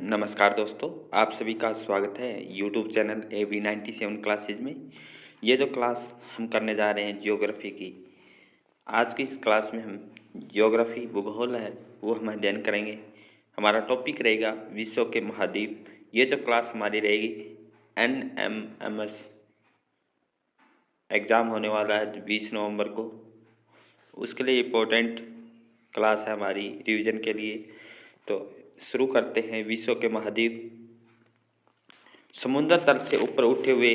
नमस्कार दोस्तों, आप सभी का स्वागत है यूट्यूब चैनल AB97 क्लासेज में। ये जो क्लास हम करने जा रहे हैं जियोग्राफी की, आज की इस क्लास में हम जियोग्राफी भूगोल है वो हम अध्ययन करेंगे। हमारा टॉपिक रहेगा विश्व के महाद्वीप। ये जो क्लास हमारी रहेगी NMMS एग्ज़ाम होने वाला है 20 नवंबर को, उसके लिए इम्पोर्टेंट क्लास है हमारी रिवीजन के लिए। तो शुरू करते हैं। विश्व के महाद्वीप समुद्र तल से ऊपर उठे हुए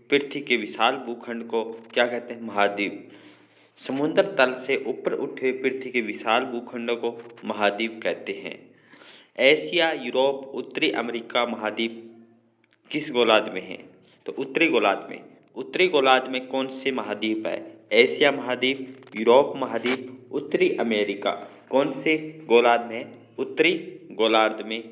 पृथ्वी के विशाल भूखंड को क्या कहते हैं? महाद्वीप। समुद्र तल से ऊपर उठे हुए पृथ्वी के विशाल भूखंडों को महाद्वीप कहते हैं। एशिया, यूरोप, उत्तरी अमेरिका महाद्वीप किस गोलार्ध में है? तो उत्तरी गोलार्ध में। उत्तरी गोलार्ध में कौन से महाद्वीप है? एशिया महाद्वीप, यूरोप महाद्वीप, उत्तरी अमेरिका। कौन से गोलार्ध में? उत्तरी गोलार्ध में।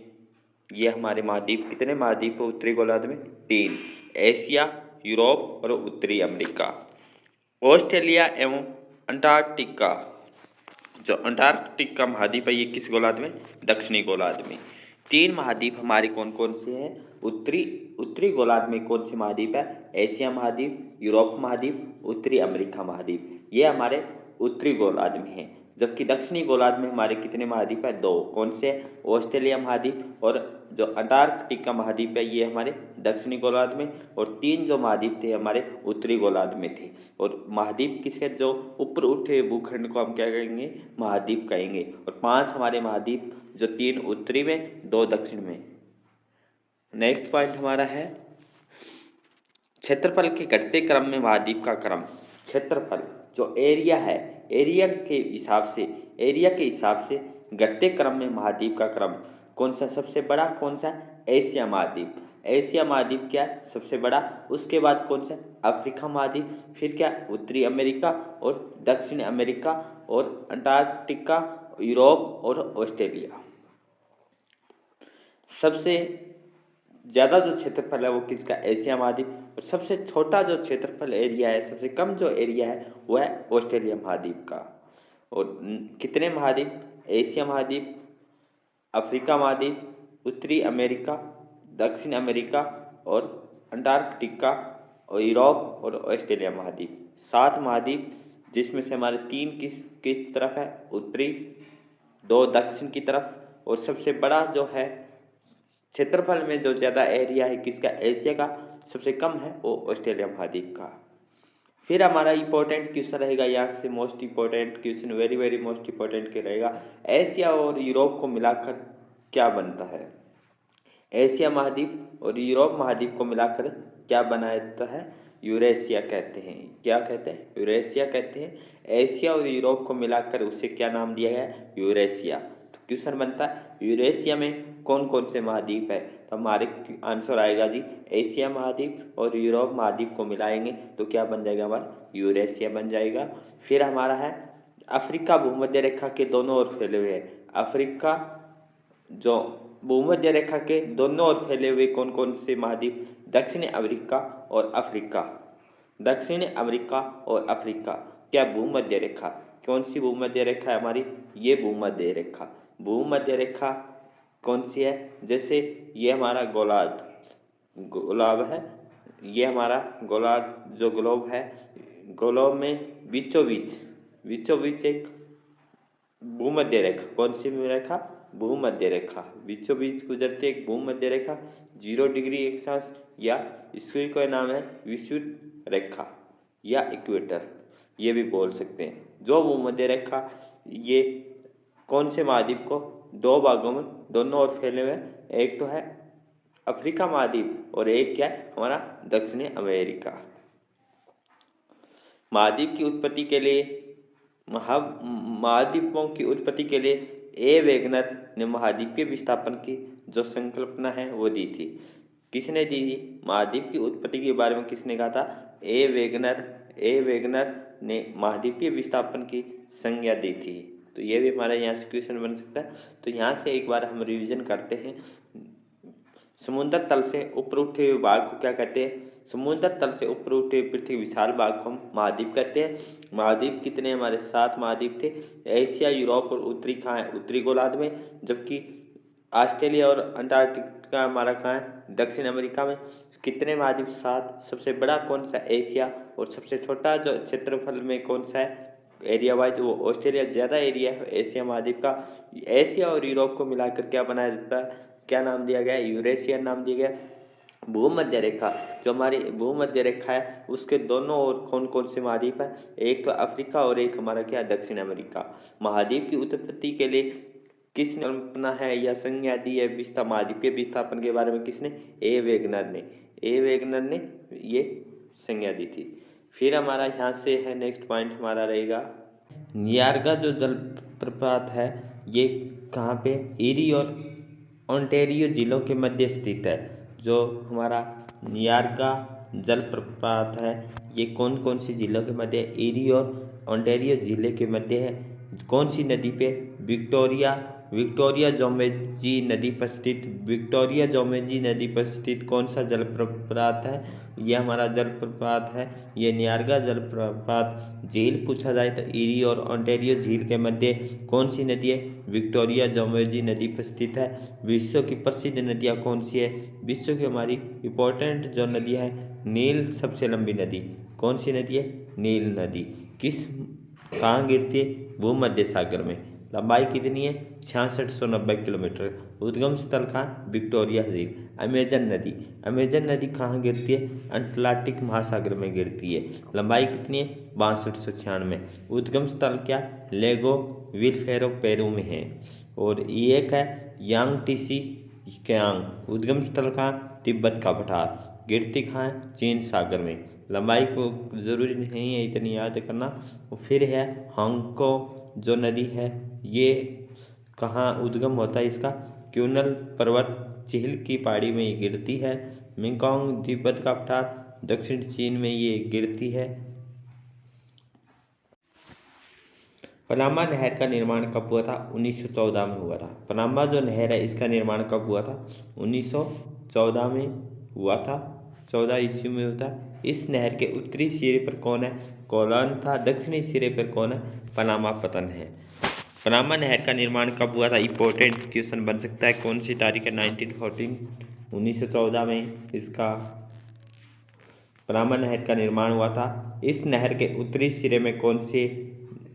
ये हमारे महाद्वीप, कितने महाद्वीप है उत्तरी गोलार्ध में? 3। एशिया, यूरोप और उत्तरी अमेरिका। ऑस्ट्रेलिया एवं अंटार्कटिका, जो अंटार्कटिका महाद्वीप है ये किस गोलार्ध में? दक्षिणी गोलार्ध में। 3 महाद्वीप हमारे कौन कौन से हैं? उत्तरी गोलार्ध में कौन से महाद्वीप है? एशिया महाद्वीप, यूरोप महाद्वीप, उत्तरी अमेरिका महाद्वीप। ये हमारे उत्तरी गोलार्ध में है। जबकि दक्षिणी गोलार्ध में हमारे कितने महाद्वीप है? 2। कौन से? ऑस्ट्रेलिया महाद्वीप और जो अंटार्कटिका महाद्वीप है ये हमारे दक्षिणी गोलार्ध में। और 3 जो महाद्वीप थे हमारे उत्तरी गोलार्ध में थे। और महाद्वीप किसके? जो ऊपर उठे भूखंड को हम क्या कहेंगे? महाद्वीप कहेंगे। और 5 हमारे महाद्वीप, जो 3 उत्तरी में, 2 दक्षिण में। नेक्स्ट पॉइंट हमारा है क्षेत्रफल के घटते क्रम में महाद्वीप का क्रम। क्षेत्रफल जो एरिया है, एरिया के हिसाब से घटते क्रम में महाद्वीप का क्रम कौन सा सबसे बड़ा? कौन सा? एशिया महाद्वीप। एशिया महाद्वीप क्या है? सबसे बड़ा। उसके बाद कौन सा? अफ्रीका महाद्वीप। फिर क्या? उत्तरी अमेरिका और दक्षिण अमेरिका और अंटार्कटिका, यूरोप और ऑस्ट्रेलिया। सबसे ज़्यादा जो क्षेत्रफल है वो किसका? एशिया महाद्वीप। और सबसे छोटा जो क्षेत्रफल एरिया है, सबसे कम जो एरिया है वो है ऑस्ट्रेलिया महाद्वीप का। और कितने महाद्वीप? एशिया महाद्वीप, अफ्रीका महाद्वीप, उत्तरी अमेरिका, दक्षिण अमेरिका और अंटार्कटिका और यूरोप और ऑस्ट्रेलिया महाद्वीप। 7 महाद्वीप, जिसमें से हमारे 3 किस तरफ है? उत्तरी, 2 दक्षिण की तरफ। और सबसे बड़ा जो है क्षेत्रफल में जो ज़्यादा एरिया है किसका? एशिया का। सबसे कम है वो ऑस्ट्रेलिया महाद्वीप का। फिर हमारा इंपॉर्टेंट क्वेश्चन रहेगा यहाँ से, most important question, very most important क्या रहेगा? एशिया और यूरोप को मिलाकर क्या बनता है? एशिया महाद्वीप और यूरोप महाद्वीप को मिलाकर क्या बनाता है? यूरेशिया कहते हैं। क्या कहते हैं? यूरेशिया कहते हैं। एशिया और यूरोप को मिलाकर उसे क्या नाम दिया गया है? यूरेशिया। तो क्वेश्चन बनता है यूरेशिया में कौन कौन से महाद्वीप है? तो हमारे आंसर आएगा जी एशिया महाद्वीप और यूरोप महाद्वीप को मिलाएंगे तो क्या बन जाएगा? हमारा यूरेशिया बन जाएगा। फिर हमारा है अफ्रीका भूमध्य रेखा के दोनों ओर फैले हुए हैं। अफ्रीका जो भूमध्य रेखा के दोनों ओर फैले हुए कौन कौन से महाद्वीप? दक्षिणी अमेरिका और अफ्रीका। दक्षिणी अमेरिका और अफ्रीका क्या भूमध्य रेखा? कौन सी भूमध्य रेखा है हमारी? ये भूमध्य रेखा। भूमध्य रेखा कौन सी है? जैसे ये हमारा गोलार्ध है, ये हमारा गोलार्ध जो ग्लोब है, ग्लोब में बीचों बीच एक भूमध्य रेखा। कौन सी रेखा? भूमध्य रेखा। बीचों बीच गुजरती एक भूमध्य रेखा 0 डिग्री अक्षांश, या इसकी कोई नाम है विषुवत रेखा या इक्वेटर, ये भी बोल सकते हैं। जो भूमध्य रेखा ये कौन से महाद्वीप को 2 भागों में दोनों ओर फैले हुए, एक तो है अफ्रीका महाद्वीप और एक क्या है? हमारा दक्षिणी अमेरिका। महाद्वीप की उत्पत्ति के लिए महाद्वीपों की उत्पत्ति के लिए ए वेगनर ने महाद्वीपीय विस्थापन की जो संकल्पना है वो दी थी। किसने दी थी? महाद्वीप की उत्पत्ति के बारे में किसने कहा था? ए वेगनर ने महाद्वीपीय विस्थापन की संज्ञा दी थी। तो ये भी हमारा यहाँ से क्वेश्चन बन सकता है। तो यहाँ से एक बार हम रिवीजन करते हैं। समुद्र तल से ऊपर उठे हुए भाग को क्या कहते हैं? समुद्र तल से ऊपर उठे पृथ्वी विशाल भाग को हम महाद्वीप कहते हैं। महाद्वीप कितने? हमारे 7 महाद्वीप थे। एशिया, यूरोप और उत्तरी कहाँ है? उत्तरी गोलार्ध में। जबकि ऑस्ट्रेलिया और अंटार्कटिका हमारा कहाँ है, दक्षिण अमेरिका में। कितने महाद्वीप, 7। सबसे बड़ा कौन सा, एशिया। और सबसे छोटा जो क्षेत्रफल में कौन सा है, एरिया वाइज, वो ऑस्ट्रेलिया। ज़्यादा एरिया है एशिया महाद्वीप का। एशिया और यूरोप को मिलाकर क्या बनाया जाता है, क्या नाम दिया गया, यूरेशियन नाम दिया गया। भूमध्य रेखा, जो हमारी भूमध्य रेखा है उसके दोनों ओर कौन कौन से महाद्वीप है, एक तो अफ्रीका और एक हमारा क्या, दक्षिण अमेरिका। महाद्वीप की उत्पत्ति के लिए किसने कल्पना है या संज्ञा दी है, महाद्वीप के विस्थापन के बारे में किसने, ए वेगनर ने ये संज्ञा दी थी। फिर हमारा यहाँ से है नेक्स्ट पॉइंट हमारा रहेगा, नियाग्रा जो जलप्रपात है ये कहाँ पे, ईरी और ओंटारियो जिलों के मध्य स्थित है। जो हमारा नियाग्रा जलप्रपात है ये कौन कौन सी जिलों के मध्य, ईरी और ओंटारियो जिले के मध्य है। कौन सी नदी पे, विक्टोरिया जोमेजी नदी पर स्थित, विक्टोरिया जोमेजी नदी पर स्थित कौन सा जलप्रपात है, यह हमारा जलप्रपात है ये नियाग्रा जलप्रपात। झील पूछा जाए तो ईरी और ओंटारियो झील के मध्य कौन सी नदी है, विक्टोरिया जोमेजी नदी पर स्थित है। विश्व की प्रसिद्ध नदियाँ कौन सी है, विश्व की हमारी इम्पोर्टेंट जो नदियाँ हैं, नील सबसे लंबी नदी, कौन सी नदी है, नील नदी। कहाँ गिरती है, भूमध्य सागर में। लंबाई कितनी है, 6690 किलोमीटर। उद्गम स्थल कहाँ, विक्टोरिया झील। अमेजन नदी कहाँ गिरती है, अटलांटिक महासागर में गिरती है। लंबाई कितनी है, 6296। उद्गम स्थल क्या, लेगो विलफेरो पेरू में है। और ये एक है यांगटीसी क्यांग, उद्गम स्थल कहाँ, तिब्बत का पठार। गिरती कहाँ है, चीन सागर में। लंबाई को ज़रूरी नहीं है इतनी याद करना। फिर है हांगको जो नदी है ये कहाँ उद्गम होता है इसका, क्यूनल पर्वत झील की पहाड़ी में ये गिरती है। मेकॉन्ग तिब्बत का पठार दक्षिण चीन में ये गिरती है। पनामा नहर का निर्माण कब हुआ था, 1914 में हुआ था। पनामा जो नहर है इसका निर्माण कब हुआ था, 1914 में हुआ था, 14 ईस्वी में हुआ था। इस नहर के उत्तरी सिरे पर कौन है, कोलन था। दक्षिणी सिरे पर कौन है, पनामा पतन है। पनामा नहर का निर्माण कब हुआ था, इंपॉर्टेंट क्वेश्चन बन सकता है। कौन सी तारीख है, 1914 में इसका पनामा नहर का निर्माण हुआ था। इस नहर के उत्तरी सिरे में कौन से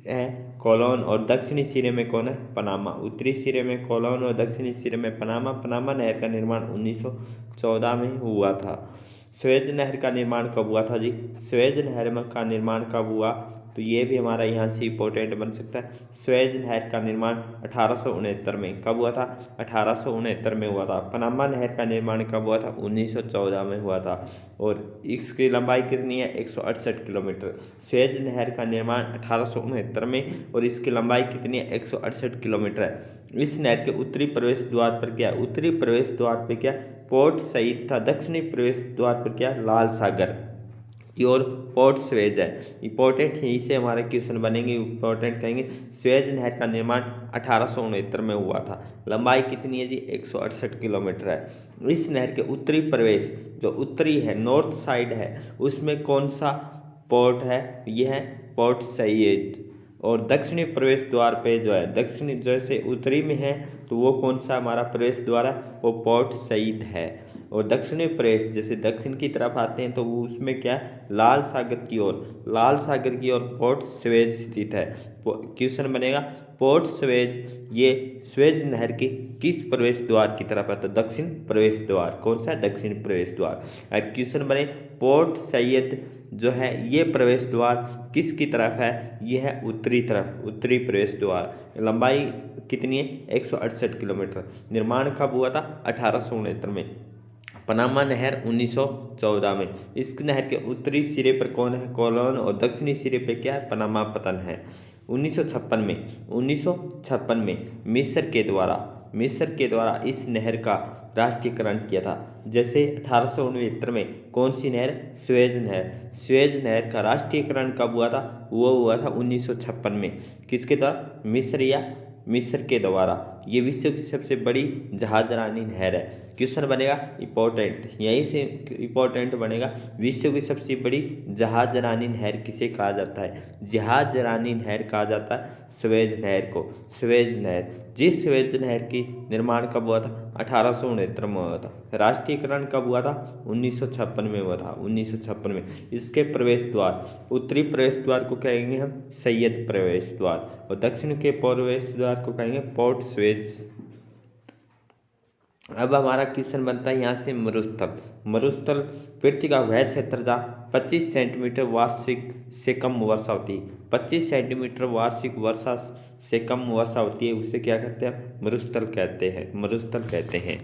है, कोलोन, और दक्षिणी सिरे में कौन है, पनामा। उत्तरी सिरे में कोलोन और दक्षिणी सिरे में पनामा। पनामा नहर का निर्माण 1914 में हुआ था। स्वेज नहर का निर्माण कब हुआ था जी, स्वेज नहर का निर्माण कब हुआ, तो ये भी हमारा यहाँ से इंपॉर्टेंट बन सकता है। स्वेज नहर का निर्माण 1869 में कब हुआ था, 1869 में हुआ था। पनामा नहर का निर्माण कब हुआ था, 1914 में हुआ था। और इसकी लंबाई कितनी है, 168 किलोमीटर। स्वेज नहर का निर्माण 1869 में और इसकी लंबाई कितनी है, 168 किलोमीटर है। इस नहर के उत्तरी प्रवेश द्वार पर क्या, उत्तरी प्रवेश द्वार पर क्या, पोर्ट सईद था। दक्षिणी प्रवेश द्वार पर क्या, लाल सागर की ओर पोर्ट स्वेज है। इंपॉर्टेंट यहीं से हमारे क्वेश्चन बनेंगे, इंपॉर्टेंट कहेंगे। स्वेज नहर का निर्माण 1869 में हुआ था। लंबाई कितनी है जी, 168 किलोमीटर है। इस नहर के उत्तरी प्रवेश, जो उत्तरी है, नॉर्थ साइड है, उसमें कौन सा पोर्ट है, यह है पोर्ट सईद। और दक्षिणी प्रवेश द्वार पे जो है, दक्षिणी जैसे उत्तरी में है तो वो कौन सा हमारा प्रवेश द्वार है, वो पोर्ट सईद है। और दक्षिणी प्रवेश जैसे दक्षिण की तरफ आते हैं तो वो उसमें क्या है, लाल सागर की ओर, लाल सागर की ओर पोर्ट स्वेज स्थित है। क्वेश्चन बनेगा पोर्ट स्वेज ये स्वेज नहर की किस प्रवेश द्वार की तरफ है, तो दक्षिण प्रवेश द्वार। कौन सा, दक्षिण प्रवेश द्वार। अब क्वेश्चन बने पोर्ट सैयद जो है ये प्रवेश द्वार किसकी तरफ है, ये है उत्तरी तरफ, उत्तरी प्रवेश द्वार। लंबाई कितनी है, 168 किलोमीटर। निर्माण कब हुआ था, 1869 में। पनामा नहर 1914 में। इस नहर के उत्तरी सिरे पर कौन है, कोलोन, और दक्षिणी सिरे पर क्या है, पनामा पतन है। 1956 में मिस्र के द्वारा इस नहर का राष्ट्रीयकरण किया था। जैसे 1869 में कौन सी नहर, स्वेज नहर। स्वेज नहर का राष्ट्रीयकरण कब हुआ था, वो हुआ था 1956 में। किसके द्वारा, मिस्र या मिस्र के द्वारा। ये विश्व की सबसे बड़ी जहाजरानी नहर है। क्वेश्चन बनेगा इंपॉर्टेंट, यहीं से इंपॉर्टेंट बनेगा, विश्व की सबसे बड़ी जहाजरानी नहर किसे कहा जाता है? जहाजरानी नहर कहा जाता है स्वेज नहर को। स्वेज नहर, जिस स्वेज नहर की निर्माण कब हुआ था? 1869 में हुआ था। राष्ट्रीयकरण कब हुआ था? 1956 में हुआ था, 1956 में। इसके प्रवेश द्वार, उत्तरी प्रवेश द्वार को कहेंगे हम सैयद प्रवेश द्वार, और दक्षिण के प्रवेश द्वार को कहेंगे पोर्ट स्वेज। अब हमारा क्वेश्चन बनता है यहाँ से मरुस्थल। मरुस्थल पृथ्वी का वह क्षेत्र जहाँ 25 सेंटीमीटर वार्षिक से कम वर्षा होती है। 25 सेंटीमीटर वार्षिक वर्षा से कम वर्षा होती है, उसे क्या कहते हैं? मरुस्थल कहते हैं, मरुस्थल कहते हैं।